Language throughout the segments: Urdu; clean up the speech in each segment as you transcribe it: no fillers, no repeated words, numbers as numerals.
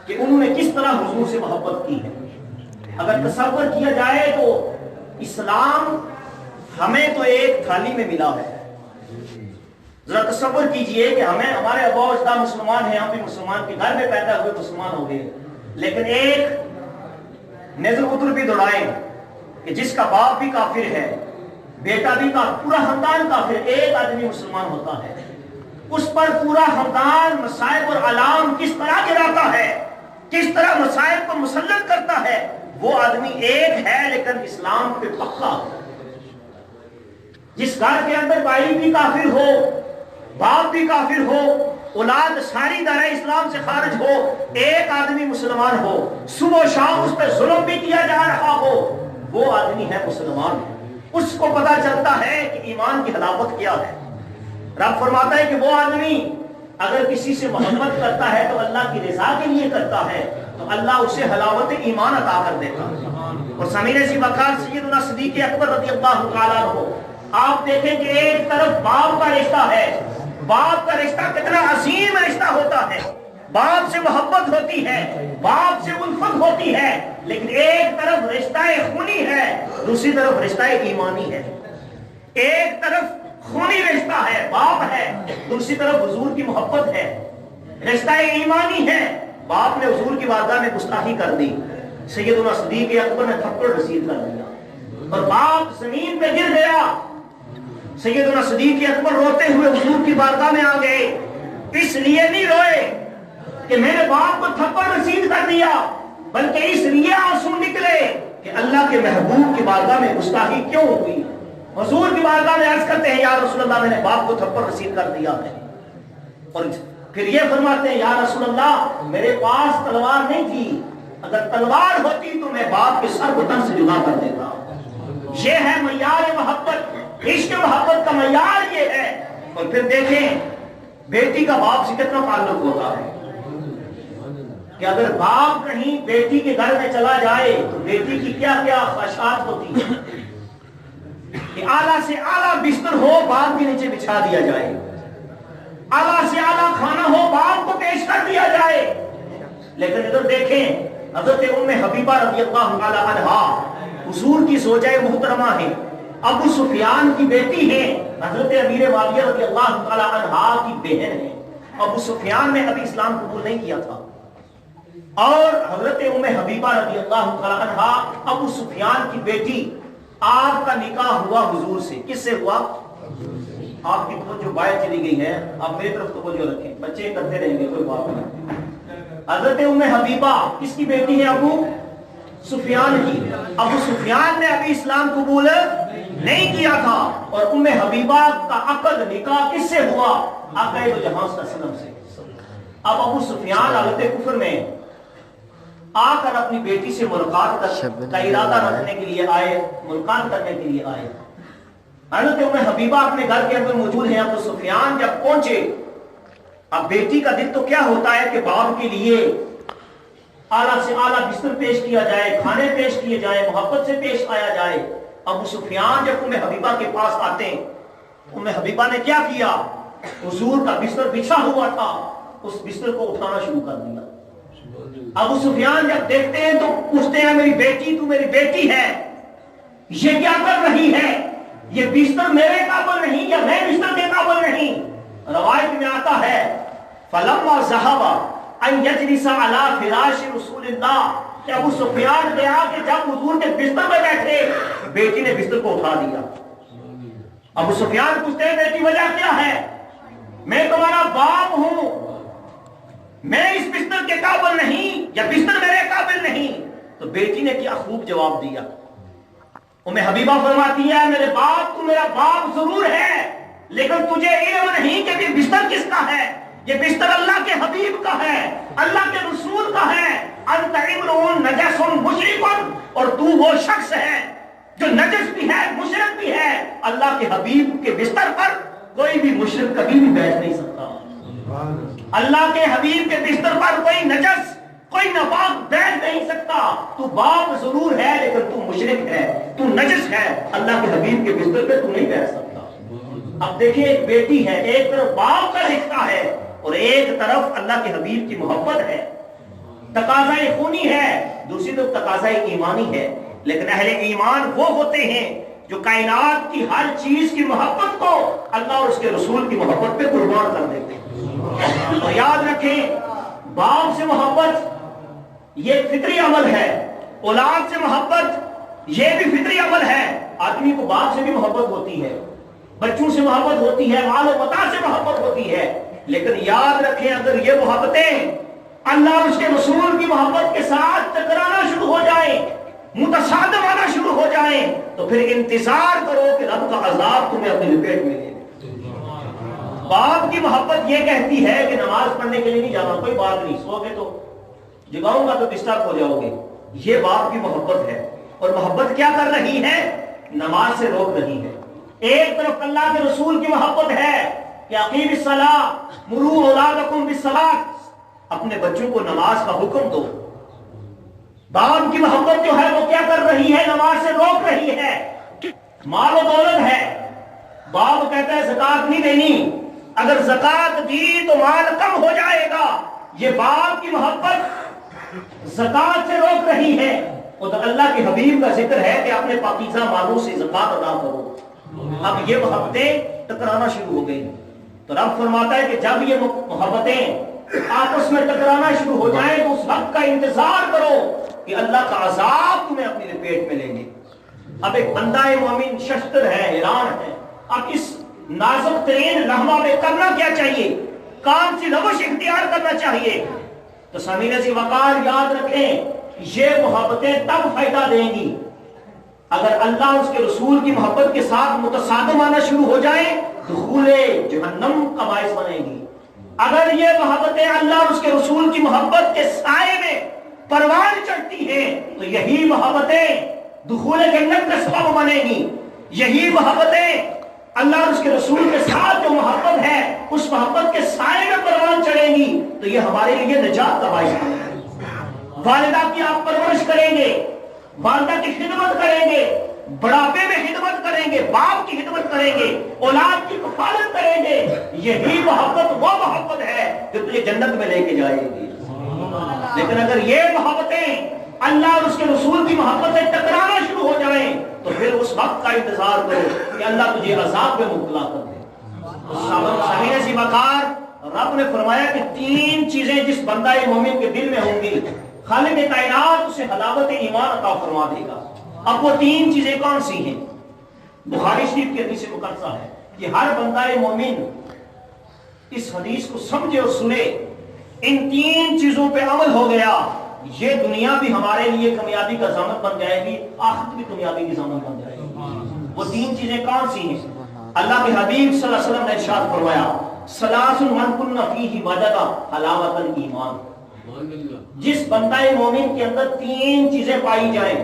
کہ انہوں نے کس طرح حضور سے محبت کی ہے۔ اگر تصور کیا جائے تو اسلام ہمیں تو ایک تھالی میں ملا ہے۔ ذرا تصور کیجئے کہ ہمارے ابا و اجداد مسلمان ہیں، ہم بھی مسلمان کے گھر میں پیدا ہوئے مسلمان ہو گئے، لیکن ایک نظر ادھر بھی دوڑائیں کہ جس کا باپ بھی کافر ہے، بیٹا بھی کافر، پورا خاندان کافر، ایک آدمی مسلمان ہوتا ہے، اس پر پورا خاندان مصائب اور علام کس طرح گراتا ہے، کس طرح مصائب کو مسلط کرتا ہے۔ وہ آدمی ایک ہے لیکن اسلام پہ پکا ہے۔ جس گھر کے اندر بھائی بھی کافر ہو، باپ بھی کافر ہو، اولاد ساری دائرہ اسلام سے خارج ہو، ایک آدمی مسلمان ہو، صبح و شام اس پہ ظلم بھی کیا جا رہا ہو، وہ آدمی ہے مسلمان۔ اس کو پتا چلتا ہے کہ ایمان کی حلاوت کیا ہے۔ رب فرماتا ہے کہ وہ آدمی اگر کسی سے محبت کرتا ہے تو اللہ کی رضا کے لیے کرتا ہے تو اللہ اسے حلاوت ایمان عطا کر دیتا ہے۔ اور سامعین سی وقار سیدنا صدیق اکبر رضی اللہ تعالیٰ عنہ، آپ دیکھیں کہ ایک طرف باپ کا رشتہ ہے، باپ کا رشتہ کتنا عظیم رشتہ ہوتا ہے، باپ سے محبت ہوتی ہے، باپ سے الفت ہوتی ہے، لیکن ایک طرف رشتہ خونی ہے، دوسری طرف رشتہ ایمانی ہے۔ ایک طرف خونی رشتہ ہے، باپ ہے، دوسری طرف حضور کی محبت ہے، رشتہ ایمانی ہے۔ باپ نے حضور کی بارگاہ میں گستاخی کر دی، سیدنا صدیق اکبر نے تھپڑ رسید کر دیا اور باپ زمین پہ گر گیا۔ سیدنا صدیق اکبر روتے ہوئے حضور کی بارگاہ میں آ گئے، اس لیے نہیں روئے کہ میرے باپ کو تھپڑ رسید کر دیا، بلکہ اس لیے آنسو نکلے کہ اللہ کے محبوب کی بارگاہ میں گستاخی کیوں ہوئی۔ حضور کی بارگاہ میں عرض کرتے ہیں یا رسول اللہ میں نے باپ کو تھپڑ رسید کر دیا ہے، اور پھر یہ فرماتے ہیں یا رسول اللہ میرے پاس تلوار نہیں تھی، اگر تلوار ہوتی تو میں باپ کے سر کو تن سے جدا کر دیتا۔ یہ ہے معیار محبت، عشق محبت کا معیار یہ ہے۔ اور پھر دیکھیں بیٹی کا باپ سے کتنا تعلق ہوتا ہے کہ اگر باپ کہیں بیٹی کے گھر میں چلا جائے تو بیٹی کی کیا کیا خواہشات ہوتی ہیں کہ اعلیٰ سے اعلیٰ بستر ہو باپ کے نیچے بچھا دیا جائے، اعلیٰ سے اعلیٰ کھانا ہو باپ کو پیش کر دیا جائے۔ لیکن ادھر دیکھیں حضرت ام حبیبہ رضی اللہ تعالی عنہا حضور کی زوجہ محترمہ ہیں، ابو سفیان کی بیٹی ہیں، حضرت امیر معاویہ رضی اللہ تعالی عنہا کی بہن ہیں۔ ابو سفیان نے ابھی اسلام قبول نہیں کیا تھا، اور حضرت ام حبیبہ رضی اللہ تعالی عنہا ابو سفیان کی بیٹی، آپ کا نکاح ہوا حضور سے۔ کس سے ہوا؟ آپ کی توجہ باہر چلی گئی ہے، آپ میری طرف توجہ رکھیں، بچے کرتے رہیں گے کوئی بات نہیں۔ حضرت ام حبیبہ کس کی بیٹی ہے؟ ابو سفیان کی۔ ابو سفیان نے ابھی اسلام قبول نہیں کیا تھا، اور ام حبیبہ کا عقد نکاح کس سے ہوا؟ آقا دو جہاں صلی اللہ علیہ وسلم سے۔ اب ابو سفیان حالت کفر میں آ کر اپنی بیٹی سے ملاقات کا ارادہ رکھنے کے لیے آئے، ملاقات کرنے کے لیے آئے۔ حضرت ام حبیبہ اپنے گھر کے اندر موجود ہیں، ابو سفیان جب پہنچے، اب بیٹی کا دل تو کیا ہوتا ہے کہ باپ کے لیے اعلیٰ سے اعلیٰ بستر پیش کیا جائے، کھانے پیش کیے جائیں، محبت سے پیش آیا جائے۔ ابو سفیان جب ام حبیبہ کے پاس آتے ہیں، ام حبیبہ نے کیا کیا؟ حضور کا بستر بچھا ہوا تھا، اس بستر کو اٹھانا شروع کر دیا۔ ابو سفیان جب دیکھتے ہیں تو پوچھتے ہیں میری بیٹی، تو میری بیٹی ہے، یہ کیا کر رہی ہے؟ یہ بستر میرے قابل نہیں یا میں بستر کے قابل نہیں؟ روایت میں آتا ہے فلما ذهب ان يجلس على فراش رسول اللہ، کہ ابو سفیان گیا کہ جب حضور کے بستر میں بیٹھے بیٹی نے بستر کو اٹھا دیا۔ ابو سفیان پوچھتے ہیں بیٹی وجہ کیا ہے؟ میں تمہارا باپ ہوں، میں اس بستر کے قابل نہیں یا بستر میرے قابل نہیں۔ تو بیٹی نے کیا خوب جواب دیا۔ ام حبیبہ فرماتی ہے میرے باپ، تو میرا باپ ضرور ہے، لیکن تجھے علم نہیں کہ یہ بستر کس کا ہے۔ یہ بستر اللہ کے حبیب کا ہے، اللہ کے رسول کا ہے۔ انت امرؤ نجس مشرک، اور تو وہ شخص ہے جو نجس بھی ہے، مشرک بھی ہے۔ اللہ کے حبیب کے بستر پر کوئی بھی مشرک کبھی بھی بیٹھ نہیں سکتا۔ اللہ کے حبیب کے بستر پر کوئی نجس، کوئی ناپاک بیٹھ نہیں سکتا۔ تو باپ ضرور ہے لیکن تو مشرک ہے، تو نجس ہے، اللہ کے حبیب کے بستر پہ تو نہیں بیٹھ سکتا۔ اب دیکھیں ایک بیٹی ہے، ایک طرف باپ کا رشتہ ہے اور ایک طرف اللہ کے حبیب کی محبت ہے۔ تقاضۂ خونی ہے، دوسری طرف تقاضۂ ایمانی ہے. لیکن اہل ایمان وہ ہوتے ہیں جو کائنات کی ہر چیز کی محبت کو اللہ اور اس کے رسول کی محبت پہ قربان کر دیتے ہیں. تو یاد رکھیں، باپ سے محبت یہ فطری عمل ہے، اولاد سے محبت یہ بھی فطری عمل ہے. آدمی کو باپ سے بھی محبت ہوتی ہے، بچوں سے محبت ہوتی ہے، مال و متاع سے محبت ہوتی ہے. لیکن یاد رکھیں، اگر یہ محبتیں اللہ اور اس کے رسول کی محبت کے ساتھ ٹکرانا شروع ہو جائیں، متصادم آنا شروع ہو جائیں، تو پھر انتظار کرو کہ رب کا عذاب تمہیں اپنی لپیٹ میں لے. باپ کی محبت یہ کہتی ہے کہ نماز پڑھنے کے لیے نہیں جانا، کوئی بات نہیں، سو گے تو جگاؤں گا تو ڈسٹرب ہو جاؤ گے. یہ باپ کی محبت ہے. اور محبت کیا کر رہی ہے؟ نماز سے روک رہی ہے. ایک طرف اللہ کے رسول کی محبت ہے کہ اقیم الصلاۃ مروا اولادکم بالصلاۃ، اپنے بچوں کو نماز کا حکم دو. باپ کی محبت جو ہے وہ کیا کر رہی ہے؟ نماز سے روک رہی ہے. مال و دولت ہے، باپ کہتا ہے زکات نہیں دینی، اگر زکات دی تو مال کم ہو جائے گا. یہ باپ کی محبت زکات سے روک رہی ہے. اور اللہ کے حبیب کا ذکر ہے کہ اپنے پاکیزہ مالوں سے زکات ادا کرو. اب یہ محبتیں ٹکرانا شروع ہو گئی. تو رب فرماتا ہے کہ جب یہ محبتیں آپس میں ٹکرانا شروع ہو جائیں تو اس وقت کا انتظار کرو کہ اللہ کا عذاب تمہیں اپنی لپیٹ میں لیں گے. اب ایک بندہ مومن ششتر ہے، حیران ہے، اب اس نازک ترین لمحہ میں کرنا کیا چاہیے؟ کون سی روش اختیار کرنا چاہیے؟ تو سامعین ذی وقار یاد رکھیں، یہ محبتیں تب فائدہ دیں گی اگر اللہ اور اس کے رسول کی محبت کے ساتھ متصادم آنا شروع ہو جائے، دخول جہنم کا باعث بنے گی. اگر یہ محبتیں اللہ اور اس کے رسول کی محبت کے سائے میں پروان چڑھتی ہیں تو یہی محبتیں دخول جنت کا سبب بنے گی. یہی محبتیں اللہ اور اس کے رسول کے ساتھ جو محبت ہے اس محبت کے سائے میں پروان چڑھیں گی تو یہ ہمارے لیے نجات کا باعث بنے گی. والدہ کی آپ پرورش کریں گے، والدہ کی خدمت کریں گے، بڑھاپے میں خدمت کریں گے، باپ کی خدمت کریں گے، اولاد کی کفالت کریں گے. یہی محبت وہ محبت ہے جو تجھے جنت میں لے کے جائے گی. لیکن اگر یہ محبتیں اللہ اور اس کے رسول کی محبت سے ٹکرانا شروع ہو جائیں تو پھر اس وقت کا انتظار کرو کہ اللہ تجھے عذاب میں مبتلا کر دے. سامعین ذی وقار، رب نے فرمایا کہ 3 چیزیں جس بندہ مومن کے دل میں ہوں گی خالق کائنات اسے حلاوت ایمان عطا فرما دے گا. اب وہ 3 چیزیں کون سی ہیں؟ بخاری شریف کی حدیث مقدسہ ہے کہ ہر بندہ مومن اس حدیث کو سمجھے اور سنے، ان 3 چیزوں پہ عمل ہو گیا، یہ دنیا بھی ہمارے لیے کامیابی کا ضامن بن جائے گی، آخرت بھی کامیابی کی ضامن بن جائے گی. وہ 3 چیزیں کون سی ہیں؟ اللہ کے حبیب صلی اللہ علیہ وسلم نے ارشاد فرمایا، ثلاث من کن فیہ وجد حلاوت الایمان. جس بندہ مومن کے اندر 3 چیزیں پائی جائیں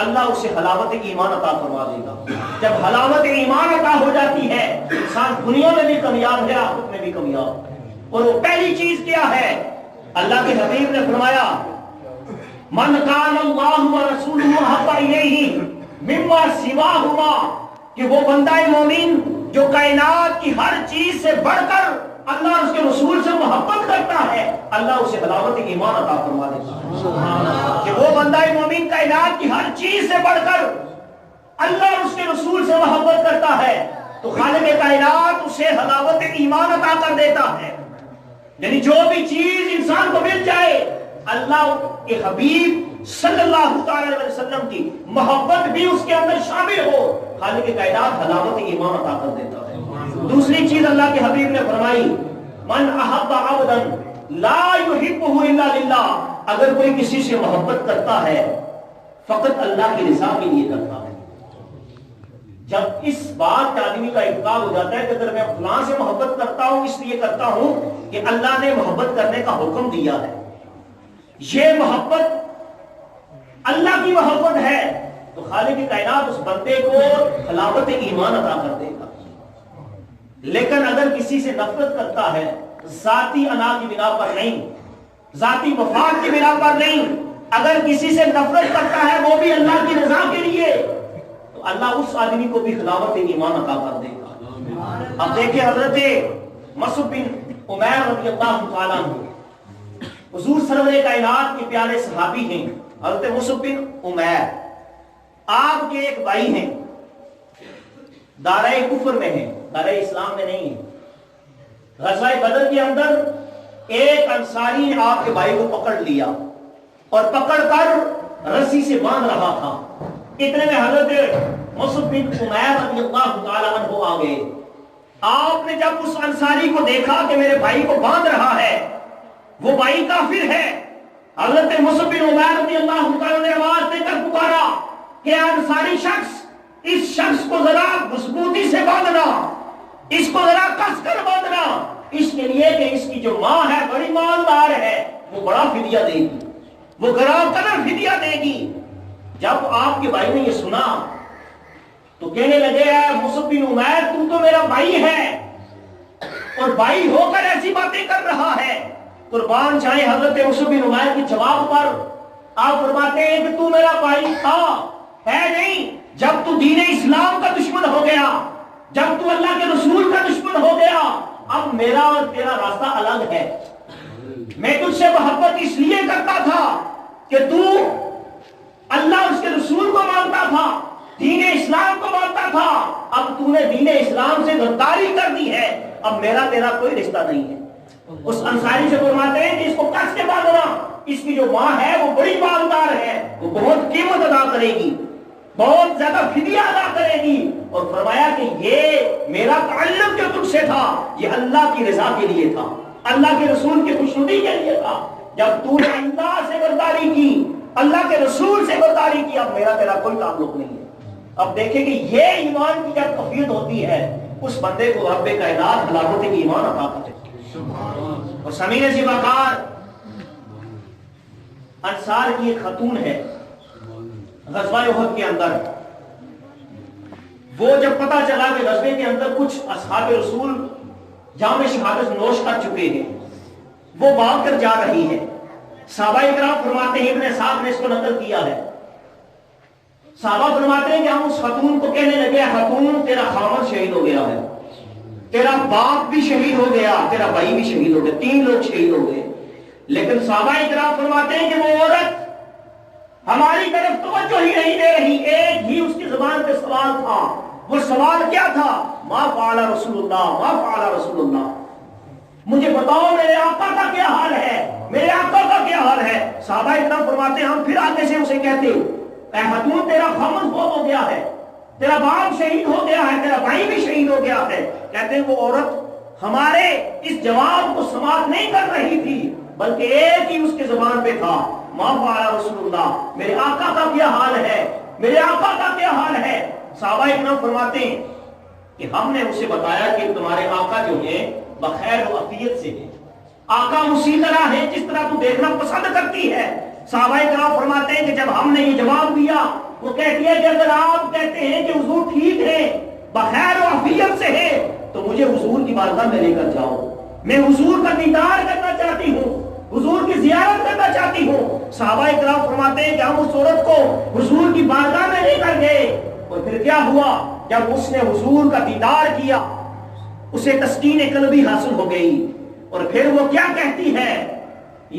اللہ اسے حلاوت ایمان عطا فرما دے گا. جب حلاوت ایمان عطا ہو جاتی ہے انسان دنیا میں بھی کامیاب ہے، آخرت میں بھی کامیاب. اور وہ پہلی چیز کیا ہے؟ اللہ کے حبیب نے فرمایا، من کان اللہ ورسولہ احب الیہ مما سواہما، کہ وہ بندہ مومن جو کائنات کی ہر چیز سے بڑھ کر اللہ اس کے رسول سے محبت کرتا ہے اللہ اسے حلاوت ایمان عطا فرما دیتا ہے. کہ وہ بندہ مومن کائنات کی ہر چیز سے بڑھ کر اللہ اس کے رسول سے محبت کرتا ہے تو خالق کائنات اسے حلاوت ایمان عطا کر دیتا ہے. یعنی جو بھی چیز انسان کو مل جائے اللہ کے حبیب صلی اللہ تعالی علیہ وسلم کی محبت بھی اس کے اندر شامل ہو، خالق کائنات حلاوت ایمان عطا کر دیتا ہے. دوسری چیز اللہ کے حبیب نے فرمائی، من احب عبدا لا يحبه الا للہ، اگر کوئی کسی سے محبت کرتا ہے فقط اللہ کی رضا کے لیے کرتا ہے. جب اس بات کا آدمی کا اقرار ہو جاتا ہے کہ اگر میں فلاں سے محبت کرتا ہوں اس لیے کرتا ہوں کہ اللہ نے محبت کرنے کا حکم دیا ہے، یہ محبت اللہ کی محبت ہے، تو خالق کائنات اس بندے کو حلاوت ایمان عطا کر دے گا. لیکن اگر کسی سے نفرت کرتا ہے ذاتی انا کی بنا پر نہیں، ذاتی مفاد کی بنا پر نہیں، اگر کسی سے نفرت کرتا ہے وہ بھی اللہ کی رضا کے لیے، تو اللہ اس آدمی کو بھی حلاوت ایمان عطا کر دے گا. اب دیکھیں حضرت مصعب بن عمیر رضی اللہ تعالیٰ عنہ حضور سرور کائنات کے پیارے صحابی ہیں حضرت مصعب بن عمیر، آپ کے ایک بھائی ہیں، دارہ کفر میں ہیں، دارہ اسلام میں نہیں ہیں۔ غزوہ بدر کے اندر ایک انصاری نے آپ کے بھائی کو پکڑ لیا اور پکڑ کر رسی سے باندھ رہا تھا۔ اتنے میں حضرت مصعب بن عمیر رضی اللہ تعالیٰ عنہ آ گئے۔ آپ نے جب اس انصاری کو دیکھا کہ میرے بھائی کو باندھ رہا ہے، وہ بھائی کافر ہے، حضرت مصعب بن عمیر رضی اللہ تعالیٰ نے آواز دے کر پکارا کہ انصاری شخص، اس شخص کو ذرا مضبوطی سے باندھنا، اس کو ذرا کس کر باندھنا، اس کے لیے کہ اس کی جو ماں ہے بڑی مالدار ہے، وہ بڑا فدیہ دے گی، وہ گراں قدر فدیہ دے گی۔ جب آپ کے بھائی نے یہ سنا تو کہنے لگے اے مصعب بن عمیر، تم تو میرا بھائی ہے اور بھائی ہو کر ایسی باتیں کر رہا ہے۔ قربان جائیں حضرت مصعب بن عمیر کے جواب پر آپ فرماتے ہیں کہ تو میرا بھائی تھا، ہے نہیں، جب تو دین اسلام کا دشمن ہو گیا، جب تو اللہ کے رسول کا دشمن ہو گیا، اب میرا اور تیرا راستہ الگ ہے۔ میں تجھ سے محبت اس لیے کرتا تھا کہ تو اللہ اس کے رسول کو مانتا تھا، دین اسلام کو مانتا تھا، اب تو نے دین اسلام سے غداری کر دی ہے، اب میرا تیرا کوئی رشتہ نہیں ہے۔ اس انصاری سے فرماتے ہیں کہ اس کو کس کے باندھنا، اس کی جو ماں ہے وہ بڑی مالدار ہے، وہ بہت قیمت ادا کرے گی، بہت زیادہ فدیہ ادا کرے گی۔ اور فرمایا کہ یہ میرا تعلق جو تجھ سے تھا یہ اللہ کی رضا کے لیے تھا، اللہ کے رسول کی خوشنودی کے لیے تھا۔ جب تو نے اللہ سے غداری کی، اللہ کے رسول سے غداری کی، اب میرا تیرا کوئی تعلق نہیں ہے۔ اب دیکھیں کہ یہ ایمان کی جب تفویض ہوتی ہے اس بندے کو رب کائنات ہلاکت کی ایمان عطا کرتے ہیں۔ اور سمین سی وقار انصار کی ایک خاتون ہے، غزوہ احد کے اندر وہ جب پتا چلا کہ غزوے کے اندر کچھ اصحاب رسول جام شہادت نوش کر چکے ہیں، وہ بھاگ کر جا رہی ہے۔ صحابہ اکرام فرماتے ہیں، ابن صاحب نے اس کو نقل کیا ہے، صحابہ فرماتے ہیں کہ ہم اس خاتون کو کہنے لگے خاتون تیرا خاوند شہید ہو گیا ہے، تیرا باپ بھی شہید ہو گیا، تیرا بھائی بھی شہید ہو گیا، 3 لوگ شہید ہو گئے۔ لیکن صحابہ اکرام فرماتے ہیں کہ وہ عورت ہماری طرف توجہ ہی نہیں دے رہی، ایک ہی اس کی زبان پہ سوال تھا۔ وہ سوال کیا تھا؟ ما فعل رسول اللہ، ما فعل رسول اللہ، مجھے بتاؤ میرے آقا کا کیا حال ہے، میرے آقا کا کیا حال ہے۔ صحابہ اکرام فرماتے ہیں ہم پھر آگے سے اسے کہتے اے خاتون تیرا خامد فوت ہو گیا ہے، تیرا باپ شہید ہو گیا ہے، تیرا بھائی بھی شہید ہو گیا ہے۔ کہتے ہیں وہ عورت ہمارے اس جواب کو سماعت نہیں کر رہی تھی، بلکہ ایک ہی اس کے زبان پہ تھا، ما فعل رسول اللہ، میرے آقا کا کیا حال ہے، میرے آقا کا کیا حال ہے۔ صحابہ اکرام فرماتے ہیں کہ ہم نے اسے بتایا کہ تمہارے آقا جو ہیں بخیر و عافیت سے ہیں، آقا اسی طرح ہے جس طرح تو دیکھنا پسند کرتی ہے۔ صحابہ اکرام فرماتے ہیں کہ جب ہم نے یہ جواب دیا، وہ کہتی ہے کہ اگر آپ کہتے ہیں کہ حضور ٹھیک ہے، بخیر و عافیت سے ہے، تو مجھے حضور کی بارگاہ میں لے کر جاؤ، میں حضور کا دیدار کرنا چاہتی ہوں، حضور کی زیارت کرنا چاہتی ہوں۔ صحابہ اکرام فرماتے ہیں کہ ہم اس عورت کو حضور کی بارگاہ میں لے کر گئے، اور پھر کیا ہوا؟ جب اس نے حضور کا دیدار کیا اسے تسکین قلبی حاصل ہو گئی، اور پھر وہ کیا کہتی ہے؟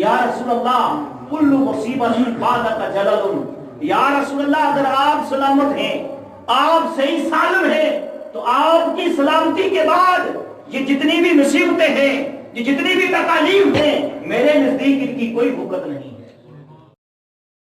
یا رسول اللہ کل مصیبت بعدک جلل، یا رسول اللہ اگر آپ سلامت ہیں، آپ صحیح سالم ہیں، تو آپ کی سلامتی کے بعد یہ جتنی بھی مصیبتیں ہیں، یہ جتنی بھی تکالیف ہیں، میرے نزدیک ان کی کوئی حقت نہیں۔